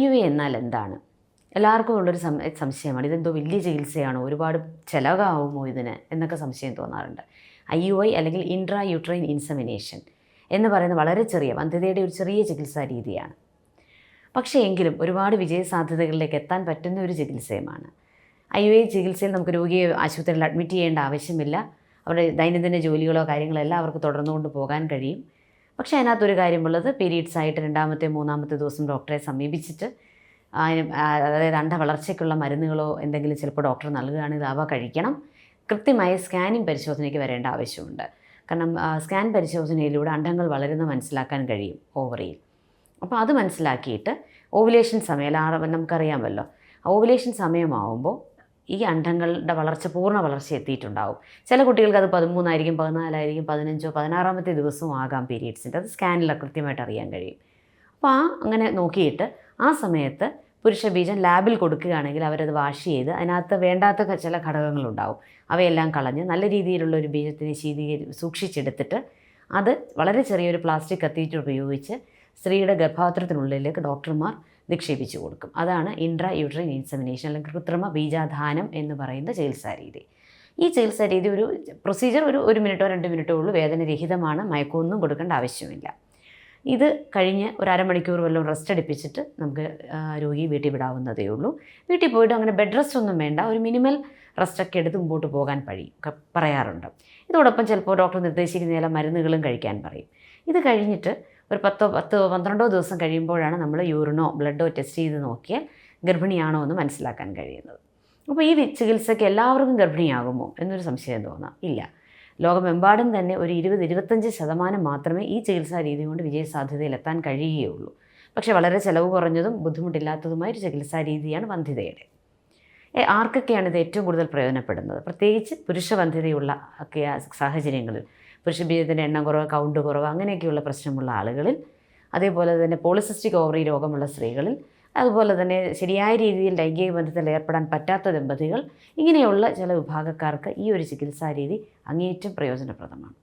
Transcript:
IUI എന്നാൽ എന്താണ്? എല്ലാവർക്കും ഉള്ളൊരു സംശയമാണ്. ഇതെന്തോ വലിയ ചികിത്സയാണോ? ഒരുപാട് ചിലവാകുമോ ഇതിന് എന്നൊക്കെ സംശയം തോന്നാറുണ്ട്. IUI അല്ലെങ്കിൽ ഇൻട്രാ യൂട്രൈൻ ഇൻസെമിനേഷൻ എന്ന് പറയുന്നത് വളരെ ചെറിയ വന്ധ്യതയുടെ ഒരു ചെറിയ ചികിത്സാ രീതിയാണ്. പക്ഷേ എങ്കിലും ഒരുപാട് വിജയസാധ്യതകളിലേക്ക് എത്താൻ പറ്റുന്ന ഒരു ചികിത്സയുമാണ്. IUI ചികിത്സയിൽ നമുക്ക് രോഗിയെ ആശുപത്രിയിൽ അഡ്മിറ്റ് ചെയ്യേണ്ട ആവശ്യമില്ല. അവരുടെ ദൈനംദിന ജോലികളോ കാര്യങ്ങളോ എല്ലാം അവർക്ക് തുടർന്നുകൊണ്ട് പോകാൻ കഴിയും. പക്ഷേ അതിനകത്തൊരു കാര്യമുള്ളത്, പീരീഡ്സ് ആയിട്ട് 2ാമത്തെ 3ാമത്തെ ദിവസം ഡോക്ടറെ സമീപിച്ചിട്ട് അതായത് അണ്ഡവളർച്ചയ്ക്കുള്ള മരുന്നുകളോ എന്തെങ്കിലും ചിലപ്പോൾ ഡോക്ടർ നൽകുകയാണെങ്കിൽ അവ കഴിക്കണം. കൃത്യമായ സ്കാനിങ് പരിശോധനയ്ക്ക് വരേണ്ട ആവശ്യമുണ്ട്. കാരണം സ്കാൻ പരിശോധനയിലൂടെ അണ്ഡങ്ങൾ വളരുന്ന മനസ്സിലാക്കാൻ കഴിയും ഓവറിയിൽ. അപ്പോൾ അത് മനസ്സിലാക്കിയിട്ട് ഓവുലേഷൻ സമയം നമുക്കറിയാമല്ലോ, ഓവുലേഷൻ സമയമാവുമ്പോൾ ഈ അണ്ഡങ്ങളുടെ വളർച്ച പൂർണ്ണ വളർച്ച എത്തിയിട്ടുണ്ടാവും. ചില കുട്ടികൾക്ക് അത് 13 ആയിരിക്കും, 14 15 16ാമത്തെ ദിവസവും ആകാം പീരീഡ്സിൻ്റെ. അത് സ്കാനിൽ കൃത്യമായിട്ട് അറിയാൻ കഴിയും. അപ്പോൾ അങ്ങനെ നോക്കിയിട്ട് ആ സമയത്ത് പുരുഷ ബീജം ലാബിൽ കൊടുക്കുകയാണെങ്കിൽ അവരത് വാഷ് ചെയ്ത് അതിനകത്ത് വേണ്ടാത്ത ചില ഘടകങ്ങളുണ്ടാവും, അവയെല്ലാം കളഞ്ഞ് നല്ല രീതിയിലുള്ള ഒരു ബീജത്തിനെ സൂക്ഷിച്ചെടുത്തിട്ട് അത് വളരെ ചെറിയൊരു പ്ലാസ്റ്റിക് കത്തീറ്റർ ഉപയോഗിച്ച് സ്ത്രീയുടെ ഗർഭപാത്രത്തിനുള്ളിലേക്ക് ഡോക്ടർമാർ നിക്ഷേപിച്ചു കൊടുക്കും. അതാണ് ഇൻട്രാ യൂട്രൈൻ ഇൻസെമിനേഷൻ അല്ലെങ്കിൽ കൃത്രിമ ബീജാധാനം എന്ന് പറയുന്ന ചികിത്സാ രീതി. ഈ ചികിത്സാ രീതി ഒരു പ്രൊസീജിയർ ഒരു മിനിറ്റോ 2 മിനിറ്റോ ഉള്ളൂ, വേദനരഹിതമാണ്, മയക്കമൊന്നും കൊടുക്കേണ്ട ആവശ്യമില്ല. ഇത് കഴിഞ്ഞ് ഒരു അരമണിക്കൂർ വല്ലതും റെസ്റ്റ് എടുപ്പിച്ചിട്ട് നമുക്ക് രോഗിയെ വീട്ടിൽ വിടാവുന്നതേ ഉള്ളൂ. വീട്ടിൽ പോയിട്ട് അങ്ങനെ ബെഡ് റെസ്റ്റ് ഒന്നും വേണ്ട, ഒരു മിനിമൽ റെസ്റ്റൊക്കെ എടുത്ത് മുമ്പോട്ട് പോകാൻ പറയാറുണ്ട്. ഇതോടൊപ്പം ചിലപ്പോൾ ഡോക്ടർ നിർദ്ദേശിക്കുന്ന ചില മരുന്നുകളും കഴിക്കാൻ പറയും. ഇത് കഴിഞ്ഞിട്ട് ഒരു 10-12 ദിവസം കഴിയുമ്പോഴാണ് നമ്മൾ യൂറിനോ ബ്ലഡോ ടെസ്റ്റ് ചെയ്ത് നോക്കിയാൽ ഗർഭിണിയാണോ എന്ന് മനസ്സിലാക്കാൻ കഴിയുന്നത്. അപ്പോൾ ഈ ചികിത്സയ്ക്ക് എല്ലാവർക്കും ഗർഭിണിയാകുമോ എന്നൊരു സംശയം തോന്നാം. ഇല്ല, ലോകമെമ്പാടും തന്നെ ഒരു 20-25% മാത്രമേ ഈ ചികിത്സാ രീതി കൊണ്ട് വിജയസാധ്യതയിലെത്താൻ കഴിയുകയുള്ളൂ. പക്ഷേ വളരെ ചിലവ് കുറഞ്ഞതും ബുദ്ധിമുട്ടില്ലാത്തതുമായ ഒരു ചികിത്സാ രീതിയാണ് വന്ധ്യതയുടെ. ആർക്കൊക്കെയാണ് ഇത് ഏറ്റവും കൂടുതൽ പ്രയോജനപ്പെടുന്നത്? പ്രത്യേകിച്ച് പുരുഷവന്ധ്യതയുള്ള ഒക്കെ സാഹചര്യങ്ങളിൽ, പുരുഷ ബീജത്തിൻ്റെ എണ്ണം കുറവ്, കൗണ്ട് കുറവ്, അങ്ങനെയൊക്കെയുള്ള പ്രശ്നമുള്ള ആളുകളിൽ, അതേപോലെ തന്നെ പോളിസിസ്റ്റിക് ഓവറി രോഗമുള്ള സ്ത്രീകളിൽ, അതുപോലെ തന്നെ ശരിയായ രീതിയിൽ ലൈംഗിക ബന്ധത്തിൽ ഏർപ്പെടാൻ പറ്റാത്ത ദമ്പതികൾ, ഇങ്ങനെയുള്ള ചില വിഭാഗക്കാർക്ക് ഈ ഒരു ചികിത്സാ രീതി അങ്ങേയറ്റം പ്രയോജനപ്രദമാണ്.